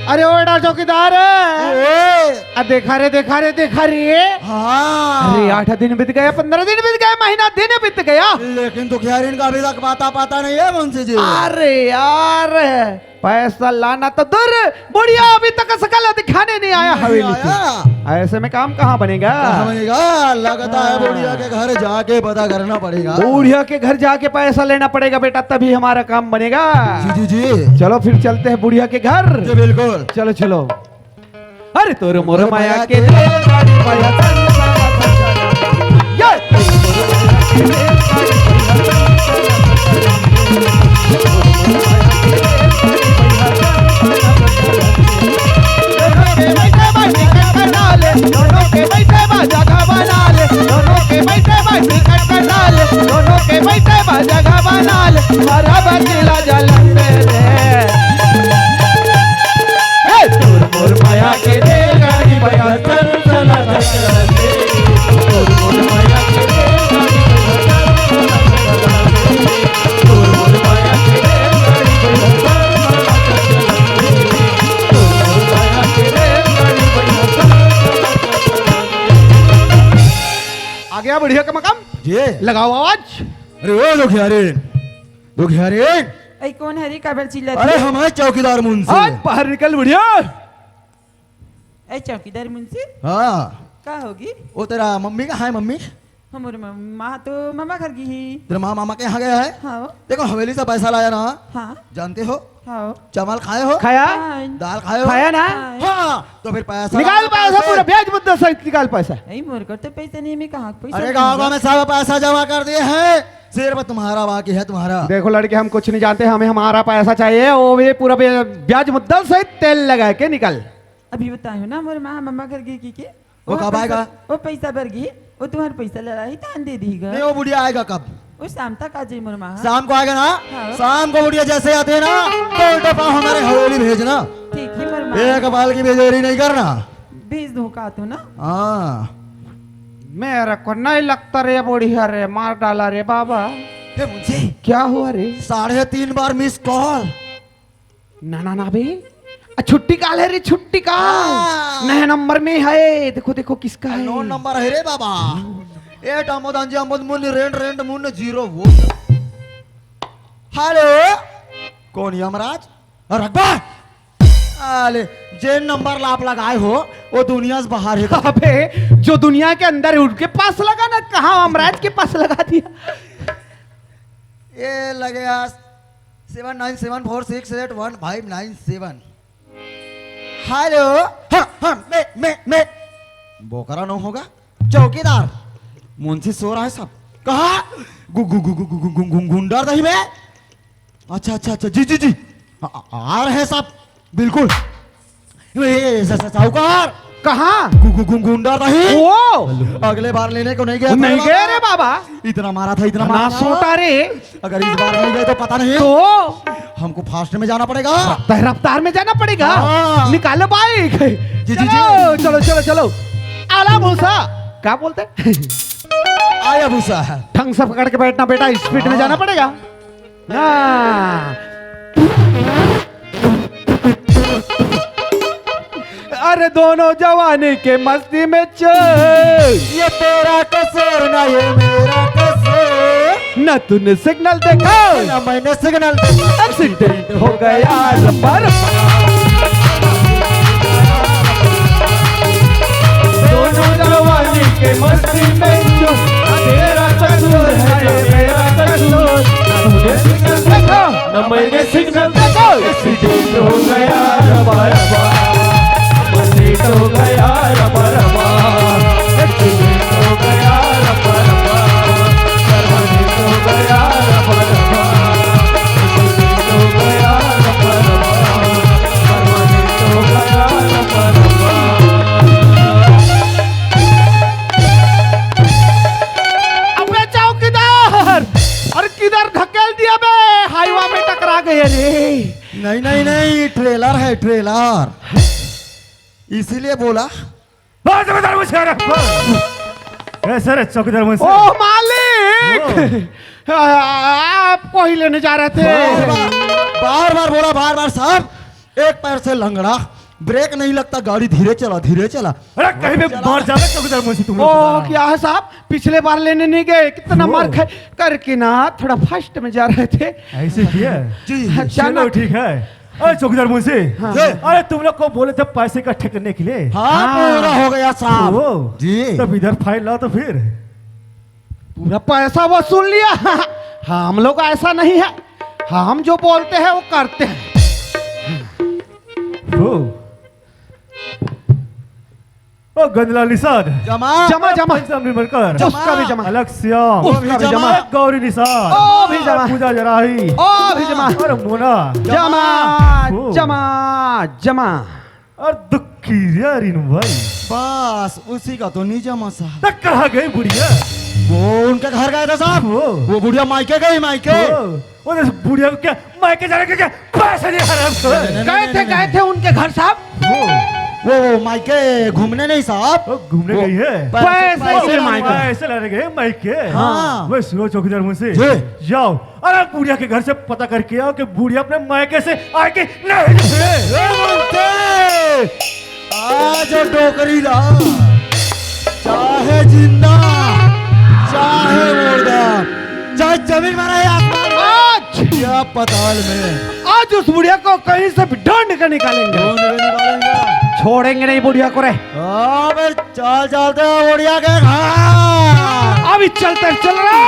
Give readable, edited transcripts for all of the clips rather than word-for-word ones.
अरे ओड़ा चौकीदार देखा रे हाँ। अरे 8 दिन बीत गया, 15 दिन बीत गया, महीना दिन बीत गया, लेकिन तो खैर इनका अभी तक पता नहीं है मुंशी जी। अरे यार पैसा लाना तो दूर, बुढ़िया अभी तक शकल दिखाने नहीं आया हवेली से। ऐसे में काम कहाँ बनेगा? लगता है बुढ़िया के घर जाके पता करना पड़ेगा। बुढ़िया के घर जाके पैसा लेना पड़ेगा बेटा, तभी हमारा काम बनेगा। जी जी जी। चलो फिर चलते हैं बुढ़िया के घर। जी बिल्कुल। चलो चलो। अरे तोर मोर माया के रेलगाड़ी माया दोनों के बैठे बा जगह बना ले, दोनों के बैठे बा टिकट कटा ले, दोनों के बैठे बा जगह बना ले, हरा बचला जलंदे रे। तोर मोर माया के रेलगाड़ी माया चल चला चलते, तोर मोर माया के रेलगाड़ी माया चल चला चलते, तोर मोर माया के रेलगाड़ी माया चल चला चलते, तोर मोर माया के रेलगाड़ी माया चल चला चलते। आ गया बढ़िया का मकाम जी। लगाओ आवाज। अरे ओ दुखियारी ऐ कौन हरी काबर चिल्लाती? अरे हमारे चौकीदार मुंशी। आज बाहर निकल बढ़िया। ऐ चौकीदार मुंशी हाँ। का होगी? वो तेरा मम्मी का है? मम्मी हमारे माँ तो मामा घर की ही। तेरा मामा के यहाँ गया है? हाँ देखो हवेली से पैसा लाया ना। हाँ जानते हो? हाँ चावल खाए हो? खाया दाल खाए हो? खाया ना। हाँ। तो फिर पैसा निकाल पैसा पूरा ब्याज मुद्दा सहित निकाल पैसा। ऐ मोर को तो पैसा नहीं, मैं कहाँ पैसा? अरे गाँव में सब पैसा जमा कर दिए हैं, सिर्फ तुम्हारा बाकी है। तुम्हारा देखो लड़के हम कुछ नहीं जानते, हमें हमारा पैसा चाहिए, वो भी पूरा ब्याज मुद्दा सहित तेल लगा के निकल। अभी बतायो ना मोर माँ मामा घर की के वो कब आएगा? वो पैसा भर गई, वो तुम्हारे पैसा लड़ाई तान दे दीगा। नहीं, वो बुढ़िया आएगा कब? वो शाम तक आ जाए मोर माँ। शाम को आएगा ना। हाँ। शाम को बुढ़िया जैसे आते हैं ना तो उल्टा पाँव हमारे हवेली भेजना। ठीक है मोर माँ, एक बाल की बेजोरी नहीं करना। भेज दो का तो ना। हाँ। मेरे को नहीं लगता रे बढ़िया रे, मार डाला रे बाबा। मुझे क्या हुआ रे? 3.5 बार मिस कॉल। ना बे, छुट्टी काल है रे, छुट्टी काल नया नंबर में है। देखो देखो किसका है? 9 नंबर है रे बाबा। 8 अमोदांजी अमोद मुन रेंट मुन 0 वो। हेलो कौन यमराज? रखबा अले जे नंबर लाप लगाए हो वो दुनिया से बाहर है। अबे जो दुनिया के अंदर है उनके पास लगा ना, कहाँ अमराज के पास लगा दिया। ये लगेगा 7974681597। हेलो। हाँ मैं बोकरा न होगा चौकीदार मुंशी सो रहा है सब। कहा गुंडा रही मैं। अच्छा जी आ रहे सब बिल्कुल। साहूकार कहाँ? गुंडा रही वो अगले बार लेने को नहीं गया। नहीं गए रे बाबा, इतना मारा था, इतना ना मारा सोटा रे। अगर इस बार नहीं गए तो पता नहीं तो हमको फास्ट में जाना पड़ेगा। रफ्तार में जाना पड़ेगा। हाँ। निकालो बाइक। जी। चलो आला भूसा क्या बोलते? आया भूसा है। ठंग से पकड़ के बैठना बेटा, स्पीड में जाना पड़ेगा। अरे दोनों जवानी के मस्ती में चल, ये तेरा कसूर ना ये मेरा कसूर। न तूने सिग्नल देखा ना मैंने सिग्नल देखा। एक्सीडेंट हो गया रबर। दोनों जवानी के मस्ती में चल, तेरा कसूर है ये मेरा कसूर। न तूने सिग्नल देखा न मैंने सिग्नल देखा, एक्सीडेंट हो गया रबर। हो गया रबा रबा, एक्सीडेंट हो गया रबा रबा, परमानेंट हो गया रबा रबा, एक्सीडेंट हो गया रबा रबा, परमानेंट हो गया रबा रबा। अबे चौकीदार, अरे किधर धकेल दिया बे? हाईवा में टकरा गए रे। नहीं ट्रेलर है ट्रेलर, इसीलिए बोला। सर चौकीदार मुंशी। ओ मालिक, आपको ही लेने जा रहे थे। बार बार बोला, बार बार साहब। एक पैर से लंगड़ा, ब्रेक नहीं लगता, गाड़ी धीरे चला धीरे चला। अरे कहीं पे मार जाएगा चौकीदार मुंशी तुम ओ लोग। क्या है साहब, पिछले बार लेने नहीं गए, कितना ओ। मार खाए करके ना, थोड़ा फास्ट में जा रहे थे। ऐसे किया जी चलो अचानक ठीक है। अरे चौकीदार मुंशी, हाँ। अरे तुम लोग को बोले थे पैसे इकट्ठे करने के लिए। हाँ पूरा हो गया साहब ओ, जी। तब इधर फाइल लाओ तो फिर। पूरा पैसा वसूल लिया। हाँ, हम लोग ऐसा नहीं है, हाँ, हम जो बोलते हैं वो करते हैं। ओ गंदला निषाद, जमा जमा जमा पंचम निर्मलकर, उसका भी जमा, अलग श्याम, उसका भी जमा, गौरी निषाद, ओ भी जमा, पूजा जराही, ओ भी जमा, और मोना, जमा ओ। जमा जमा। और दुखी रिन भाई। बस उसी का तो नहीं जमा साहब। तक कहाँ गई बुढ़िया? वो उनके घर गए थे साहब, वो बुढ़िया मायके गई मायके। वो देख बुढ़िया को क्या मायके जाने के क्या पैसे नहीं हराम कर। गए थे उनके घर साहब, वो मायके घूमने नहीं साहब, वो घूमने गई है। पैसे लाने मायके। गए। पैसे लाने गए मायके। हाँ। वो सुनो चौकीदार मुझसे जी। जाओ, अरे बुढ़िया के घर से पता करके आओ कि बुढ़िया अपने मायके से आके नहीं ए, आज डोकरी ला, चाहे जिंदा चाहे मुर्दा, चाहे जमीन में रहे आसमान में, आज या पताल में, आज उस बुढ़िया को कहीं से भी ढूंढ कर निकालेंगे, ढूंढ के निकालेंगे। छोड़ेंगे नहीं बुढ़िया को रे। अबे चल चलते हैं बुढ़िया के घर। अभी चलते चल रहा।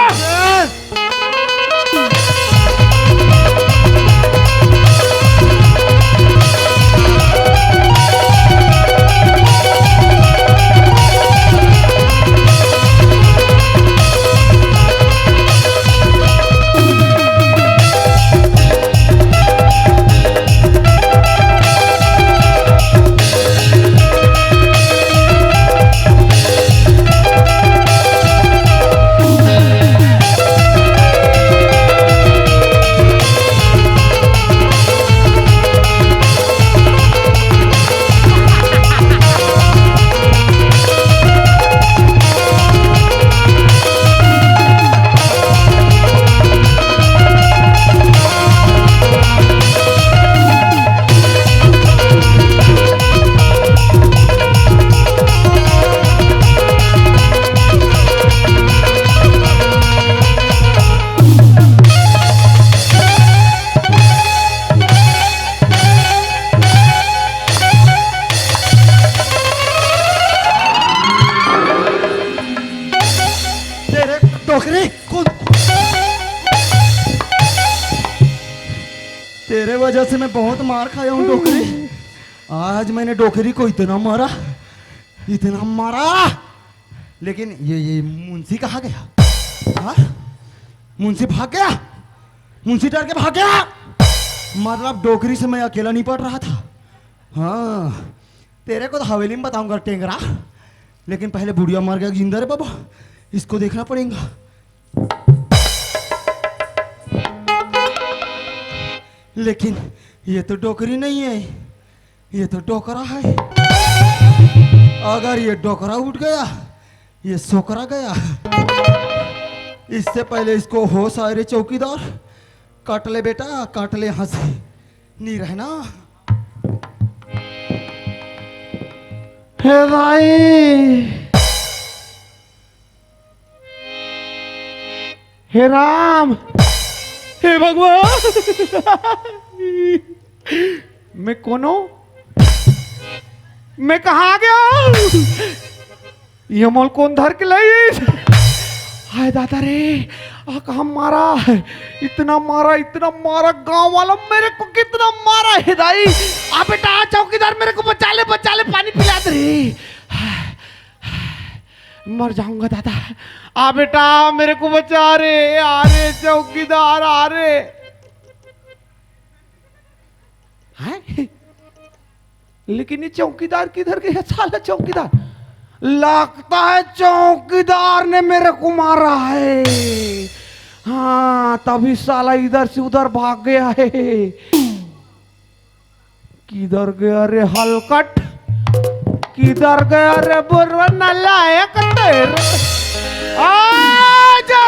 डोकरी तेरे वजह से मैं बहुत मार खाया हूँ डोकरी। आज मैंने डोकरी को इतना मारा लेकिन ये मुंशी कहाँ गया? हाँ? मुंशी भाग गया, मुंशी डर के भाग गया। मतलब डोकरी से मैं अकेला नहीं पड़ रहा था। हाँ तेरे को तो हवेली में बताऊंगा टेंगरा, लेकिन पहले बुढ़िया मर गया जिंदा रे बाबा, इसको देखना पड़ेगा। लेकिन ये तो डोकरी नहीं है, ये तो डोकरा है। अगर ये डोकरा उठ गया, ये सोकरा गया। इससे पहले इसको होश आए रे चौकीदार, काट ले बेटा काट ले, हंसी नहीं रहना। हे भाई, हे राम, हे भगवान, मैं कौन हूं? मैं कहा गया? ये मोल कौन धर के लाई? हाय दादा रे, कहा मारा, इतना मारा गांव वाला मेरे को कितना मारा है दाई। आ बेटा चौकीदार मेरे को बचा ले पानी पिला दे रे, मर जाऊंगा दादा। आ बेटा मेरे को बचा रे, आ रे चौकीदार आ रे। हैं? लेकिन ये चौकीदार किधर गया? साला चौकीदार, लगता है चौकीदार ने मेरे को मारा है। हाँ तभी साला इधर से उधर भाग गया है। किधर गया रे हलकट, किधर गया रे बुर्रा नालायक तेरे? आजा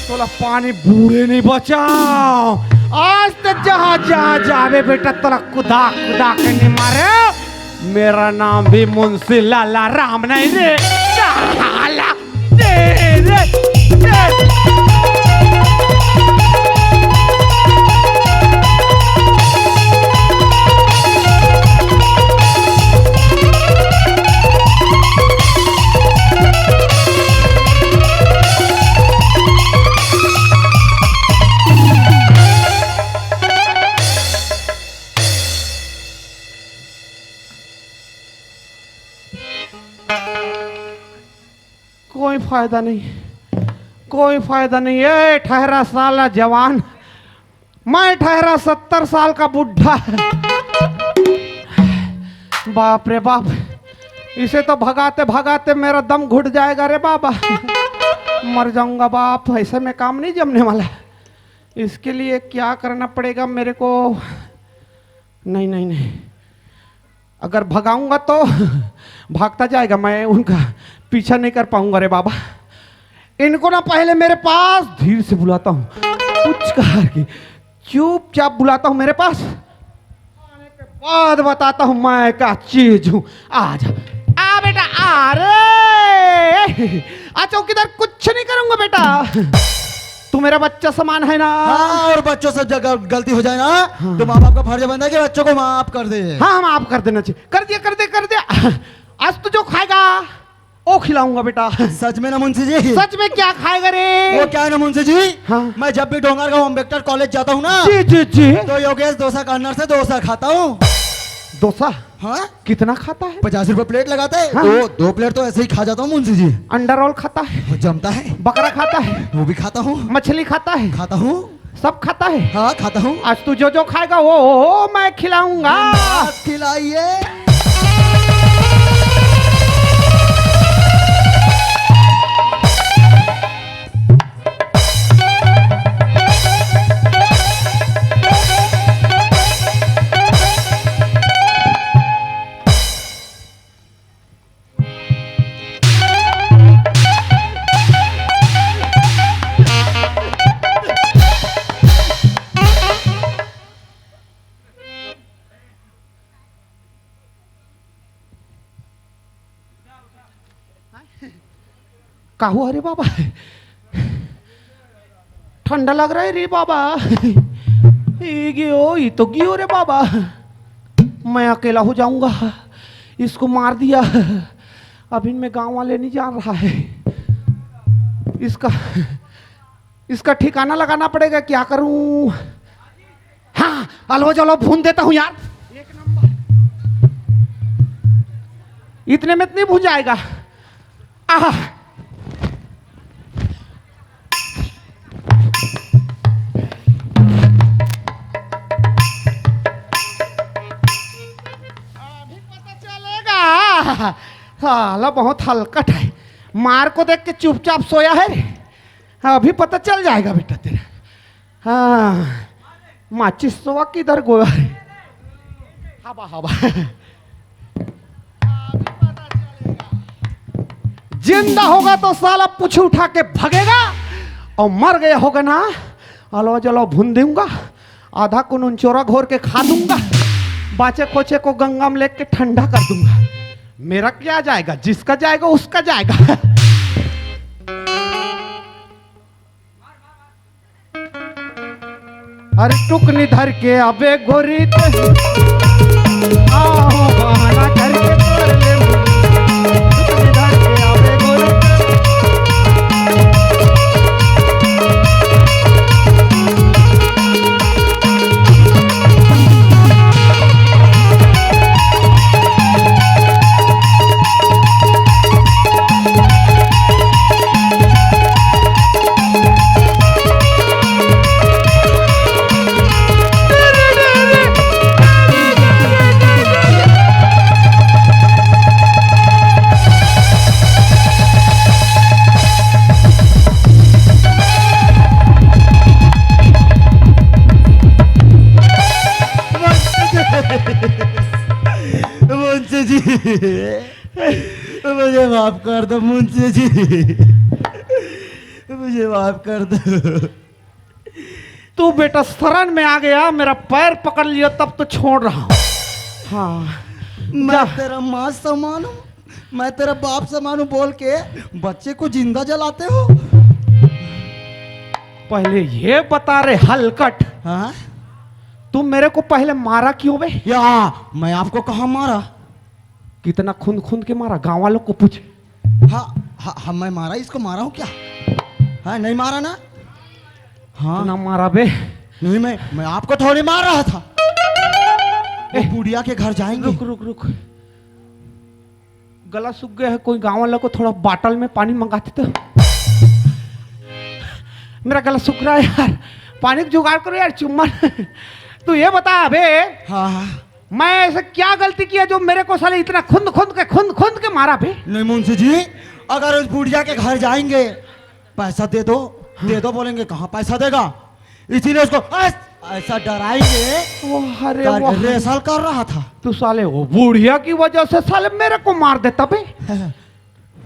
तोला पानी बूढ़े नहीं बचाओ, आज तक जहाँ जहाँ जावे बेटा तोरा कुदा कुदा के नहीं मारे। मेरा नाम भी मुंशी लाला राम नहीं रे। साला दे रे। कोई फायदा नहीं, कोई फायदा नहीं। ये ठहरा साला जवान, मैं ठहरा 70 साल का बुढ़ा। बाप रे बाप, इसे तो भगाते भगाते मेरा दम घुट जाएगा रे बाबा। मर जाऊंगा बाप, ऐसे में काम नहीं जमने वाला। इसके लिए क्या करना पड़ेगा मेरे को? नहीं नहीं नहीं, अगर भगाऊंगा तो भागता जाएगा, मैं उनका पीछा नहीं कर पाऊंगा रे बाबा। इनको ना पहले मेरे पास धीरे से बुलाता हूँ, कुछ कहा कि चुपचाप बुलाता हूँ मेरे पास, आने के बाद बताता हूँ मैं क्या चीज हूँ। आ जा, आ बेटा, आ रे। आ चौकीदार, कुछ नहीं करूंगा बेटा, तू मेरा बच्चा समान है ना। हाँ, और बच्चों से जगह गलती हो जाए ना, हाँ। तो माँ बाप का फर्ज बनता है कि बच्चों को माफ कर दे। हाँ, माफ कर देना चाहिए। कर दिया कर दे कर दिया। आज तू जो खाएगा वो खिलाऊंगा बेटा। सच में ना मुंशी जी? सच में क्या खाएगा रे? वो क्या है ना मुंशी जी, हाँ। मैं जब भी डोंगरगांव अम्बेडकर कॉलेज जाता हूँ ना, जी जी जी, तो योगेश डोसा कॉर्नर से डोसा खाता हूँ। डोसा? हाँ, कितना खाता है? 50 रुपए प्लेट लगाते हैं। हाँ। दो प्लेट तो ऐसे ही खा जाता हूँ मुंशी जी। अंडा रोल खाता है? वो जमता है। बकरा खाता है? वो भी खाता हूँ। मछली खाता है? खाता हूँ। सब खाता है? हाँ, खाता हूँ। आज तू जो जो खाएगा वो मैं खिलाऊंगा। आप खिलाइए। का हुआ रे बाबा? ठंडा लग रहा है रे बाबा। ये तो गियो रे बाबा, मैं अकेला हो जाऊंगा। इसको मार दिया, अभी मैं गांव वाले नहीं जान रहा है। इसका ठिकाना लगाना पड़ेगा। क्या करूं? हाँ, अलवा जलो भून देता हूं यार। एक नंबर, इतने में नहीं भून जाएगा। आहा, साला बहुत हल्कट है, मार को देख के चुपचाप सोया है। अभी पता चल जाएगा बेटा तेरा। हाँ, माचिस सोआ किधर गोया है? हवा हवा, जिंदा होगा तो साला पूछ उठा के भगेगा, और मर गया होगा ना, अलो जलो भून दूंगा, आधा कुन चोरा घोर के खा दूंगा, बाचे कोचे को गंगा में लेके ठंडा कर दूंगा। मेरा क्या जाएगा, जिसका जाएगा उसका जाएगा। अरे टुकनी धर के अबे गोरी आओ बहाना करके कर ले। टुकनी धर के अबे गोरी मुंशी जी, मुझे माफ कर दो मुंशी जी, मुझे माफ कर दो। तू बेटा शरण में आ गया, मेरा पैर पकड़ लिया तब तो छोड़ रहा हूँ। हाँ मैं तेरा माँ समान हूँ, मैं तेरा बाप समान हूँ बोल के बच्चे को जिंदा जलाते हो। पहले ये बता रे हलकट, हाँ तुम मेरे को पहले मारा क्यों बे? या मैं आपको कहाँ मारा? कितना खून खून के मारा, गांव वालों को पूछ। हाँ मैं मारा, इसको मारा हूँ क्या? हाँ नहीं मारा ना? हाँ ना मारा बे। नहीं मैं आपको थोड़ी मार रहा था। वो बुढ़िया के घर जाएंगे। रुक रुक रुक, गला सूख गया है, कोई गांव वालों को थोड़ा बाटल में पानी मंगाते तो। मेरा गला सूख रहा है यार, पानी का जुगाड़ करो यार। चुम्मा तू ये बता बे, हाँ मैं ऐसा क्या गलती किया जो मेरे को साले इतना खुंद खुंद के मारा बे? नहीं मुंशी जी, अगर उस बुढ़िया के घर जाएंगे पैसा दे दो बोलेंगे कहाँ पैसा देगा, इसीलिए उसको ऐसा डराएंगे। वो अरे वो रेसल कर रहा था। तू साले वो बुढ़िया की वजह से साले मेरे को मार देता बे।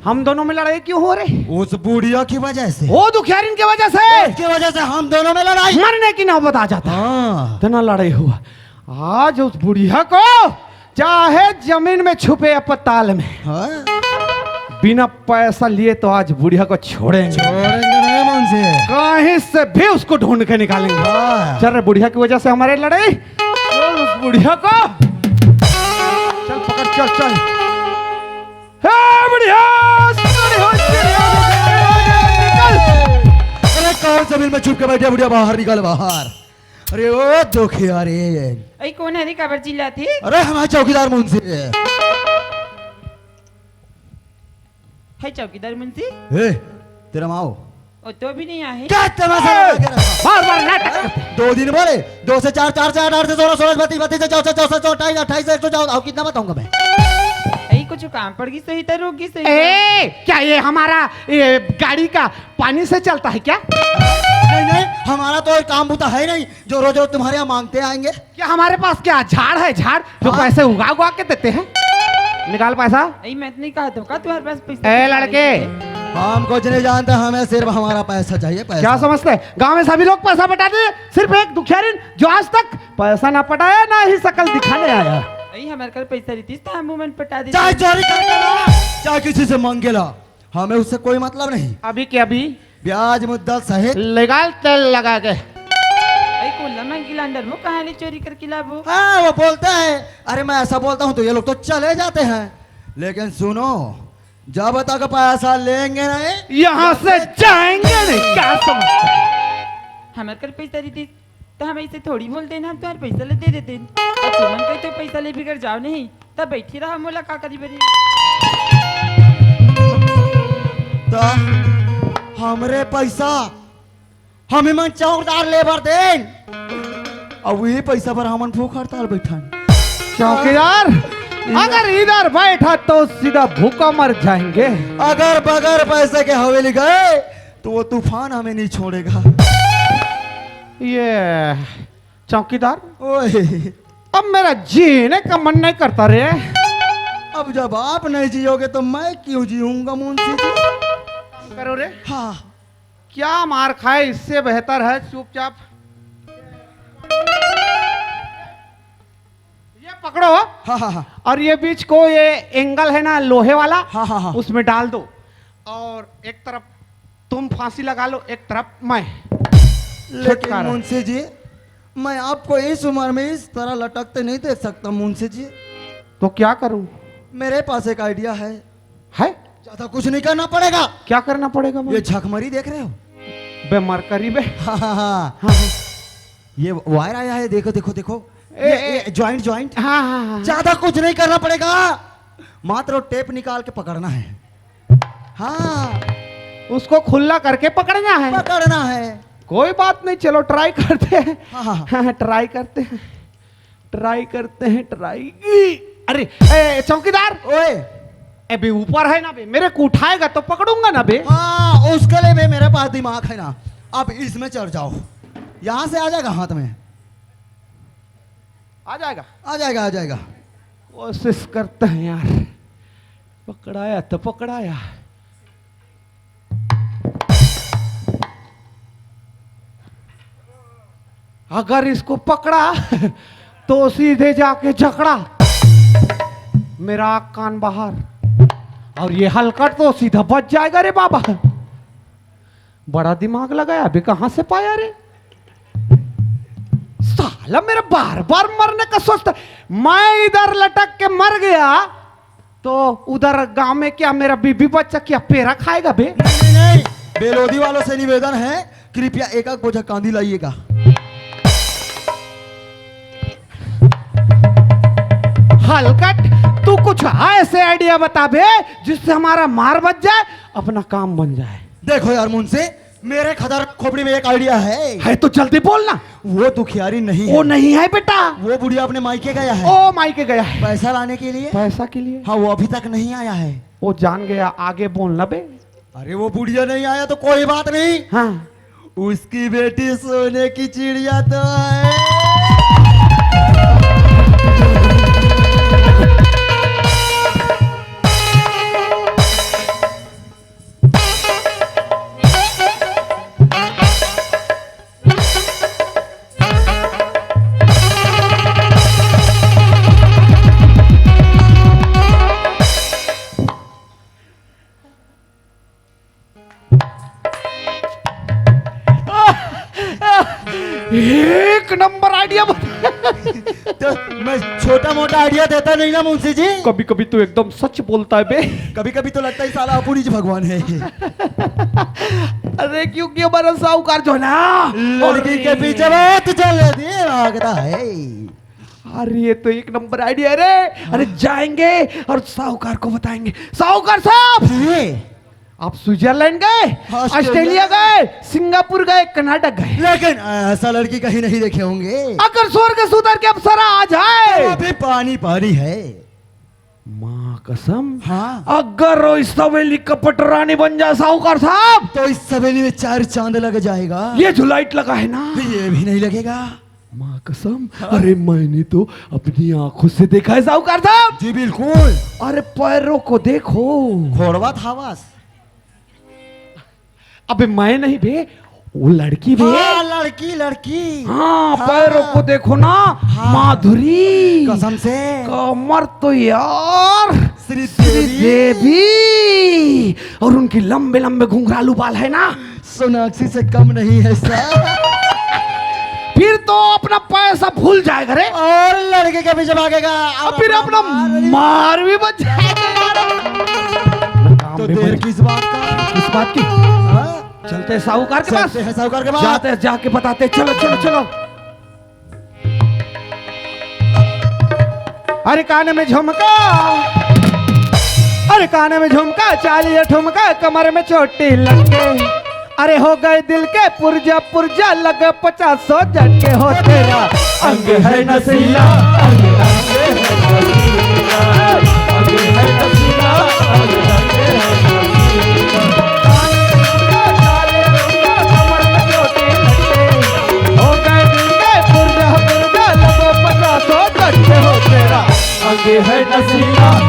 हम दोनों में लड़ाई क्यों हो रही? उस बुढ़िया की वजह से, वो दुखियारिन की वजह से, उसकी वजह से हम दोनों में लड़ाई, मरने की नौबत आ जाता। हाँ इतना लड़ाई हुआ। आज उस बुढ़िया को चाहे जमीन में छुपे या पताल में, हाँ? बिना पैसा लिए तो आज बुढ़िया को छोड़ेंगे नहीं मुंशी, कहीं से भी उसको ढूंढ के निकालेंगे। हाँ। चल रे, बुढ़िया की वजह से हमारे लड़ाई, चल उस बुढ़िया को चल पकड़, चल चल। बुढ़िया अरे कौन जमीन में छुप के बैठे बुढ़िया, बाहर निकल बाहर। अरे ओ दुखिया रे, अरे कौन है रे, काबर चिल्लाती? अरे हमारे चौकीदार मुंशी है चौकीदार मुंशी? ए, तेरा माओ और तो भी नहीं आए। क्या तमाशा लगा के रखा? बार बार नाटक। 2 दिन बोले, 2 से 4, 4 से 8, 8 से 16, 16 से 32, 32 से 64, 64 से 28, 28 से 114, और कितना बताऊंगा मैं? अरे कुछ काम पड़ गई सही तर होगी सही। क्या ये हमारा ये गाड़ी का पानी से चलता है क्या? नहीं हमारा तो एक काम होता है नहीं जो रोज रोज तुम्हारे यहाँ मांगते आएंगे। क्या हमारे पास क्या झाड़ है, झाड़ जो हाँ। पैसे उगा उगा के देते हैं? निकाल पैसा। अरे मैं तो नहीं कहा था का तुम्हारे पास पैसा? ए लड़के, हम कुछ नहीं जानते, हमें सिर्फ हमारा पैसा चाहिए। पैसा क्या समझते हैं? गांव में सभी लोग पैसा बटाते हैं, सिर्फ एक दुखियारिन जो आज तक पैसा ना पटाया ना ही शकल दिखाने आया। अरे हमारे कल पैसा रहती तो हम मुंह में पटा देते। चाहे चोरी करके ला, चाहे किसी से मांगे ला, हमें उससे कोई मतलब नहीं। अभी क्या, अभी ब्याज मुद्दल सहित लेगाल तेल लगा के। अरे कोल्ला मैं गिलांडर वो कहाँ ले चोरी करके लाबो? हाँ वो बोलते हैं। अरे मैं ऐसा बोलता हूँ तो ये लोग तो चले जाते हैं, लेकिन सुनो जब तक पैसा लेंगे नहीं यहाँ से जाएंगे नहीं। क्या समझते? हमारे कल पैसा रहती तो हम ऐसे थोड़ी बोलते हैं, हम तुम्हारे पैसा ले दे देते। अब तुमन कहे तो पैसा ले बिगड़ जाओ नहीं, तब बैठी रहा मोला का करी बरी। तो हमरे पैसा हमें मन चौकीदार लेबर दें, अब वही पैसा पर हमन भूख हड़ताल बैठन। चौकीदार अगर इधर बैठा तो सीधा भूखा मर जाएंगे। अगर बगैर पैसे के हवेली गए तो वो तूफान हमें नहीं छोड़ेगा। ये चौकीदार, ओए अब मेरा जीने का मन नहीं करता रे। अब जब आप नहीं जियोगे तो मैं क्यों जीऊंगा मुंशी जी? करो रे, हाँ क्या मार खाए, इससे बेहतर है चुपचाप ये पकड़ो हाँ हाँ हाँ और ये बीच को ये एंगल है ना लोहे वाला, हाँ हाँ हाँ। उसमें डाल दो और एक तरफ तुम फांसी लगा लो, एक तरफ मैं। लेकिन छुटकारा। मुंशी जी मैं आपको इस उम्र में इस तरह लटकते नहीं देख सकता मुंशी जी। तो क्या करूं? मेरे पास एक आइडिया है ज्यादा कुछ नहीं करना पड़ेगा। क्या करना पड़ेगा? ये झकमरी देख रहे हो? बे मर करी बे। हाँ हाँ हाँ हाँ ये वायर आया है, देखो देखो देखो, ए, जॉइंट जॉइंट। हाँ हाँ हाँ। ज्यादा कुछ नहीं करना पड़ेगा, मात्र टेप निकाल के पकड़ना है। हाँ उसको खुला करके पकड़ना है। पकड़ना है। कोई बात नहीं, चलो ट्राई करते हैं। हाँ हाँ हाँ ट्राई करते हैं, ट्राई करते हैं, ट्राई। अरे ए, चौकीदार, ओए अभी ऊपर है ना बे, मेरे को उठाएगा तो पकड़ूंगा ना बे। हाँ उसके लिए भी मेरे पास दिमाग है ना। अब इसमें चढ़ जाओ, यहाँ से आ जाएगा हाथ में, आ जाएगा, आ जाएगा आ जाएगा। कोशिश करते हैं यार, पकड़ाया तो पकड़ाया। अगर इसको पकड़ा तो सीधे जाके झगड़ा, मेरा आँख कान बाहर, और ये हलकट तो सीधा बच जाएगा रे बाबा। बड़ा दिमाग लगाया, अभी कहां से पाया रे साला, मेरा बार बार मरने का सोचता। मैं इधर लटक के मर गया तो उधर गांव में क्या मेरा बीबी बच्चा क्या पेरा खाएगा बे? नहीं नहीं, बेलोदी वालों से निवेदन है, कृपया एक बोझा कांदी लाइएगा। हलकट, तू कुछ ऐसे आइडिया बता बे जिससे हमारा मार बच जाए, अपना काम बन जाए। देखो यार मुंशी, मेरे खदर खोपड़ी में एक आइडिया है तो जल्दी बोलना। वो दुखियारी नहीं वो है, नहीं है बेटा, वो बुढ़िया अपने मायके गया है ओ मायके गया है पैसा लाने के लिए। पैसा के लिए। हाँ, वो अभी तक नहीं आया है। वो जान गया, आगे बोलना बे। अरे वो बुढ़िया नहीं आया तो कोई बात नहीं, हाँ, उसकी बेटी सोने की चिड़िया तो है। एक नंबर आइडिया। तो मैं छोटा मोटा आइडिया देता नहीं ना मुंशी जी। कभी कभी तू एकदम सच बोलता है बे। कभी कभी तो लगता है साला अपूरी जी भगवान है। अरे क्योंकि हमारा साहूकार जो है ना, लड़की के पीछे बहुत चल भागता है। अरे ये तो एक नंबर आइडिया है रे। अरे जाएंगे और साहूकार को बताएंगे, साहूकार साहब आप स्विट्जरलैंड गए, ऑस्ट्रेलिया गए, सिंगापुर गए, कनाडा गए, लेकिन ऐसा लड़की कहीं नहीं देखे होंगे। अगर स्वर्ग से उतर के अप्सरा आ जाए, अभी पानी पानी है। माँ कसम, हाँ, अगर वो इस हवेली का पटरानी बन जाए साहूकार साहब, तो इस सवेली में 4 चांद लग जाएगा। ये जो लाइट लगा है ना, ये भी नहीं लगेगा। माँ कसम, अरे मैंने तो अपनी आंखों से देखा है साहूकार साहब। जी बिल्कुल। अरे पैरों को देखो, घोड़वा थावास। अबे मैं नहीं बे, वो लड़की बे। हाँ, लड़की लड़की। हाँ, हाँ। पैरों को देखो ना, हाँ। माधुरी कसम से। कमर तो यार श्री देवी, और उनकी लंबे लंबे घुंघरालू बाल है ना, सोनाक्षी से कम नहीं है सर। फिर तो अपना पैसा भूल जाएगा रे, और लड़के के पीछे भागेगा और फिर अपना मार भी बच जाएगा। तो देर किस बात का? किस बात की? हाँ? चलते हैं साहूकार के पास, चलते हैं साहूकार के पास। जाते हैं, जाके बताते हैं। चलो चलो चलो। अरे काने में झुमका, अरे काने में झुमका, चालिया ठुमका, कमर में चोटी लटके, अरे हो गए दिल के पुर्जा पुर्जा, लगे 50 झटके हो तेरा अंग है नसीला, अंग है नसीला, अंग है नसीला, अंग है नसीला। कमर में चोटी लटके, हो गए दिल के पुर्जा पुर्जा, लगे 50 झटके हो तेरा अंग है नसीला।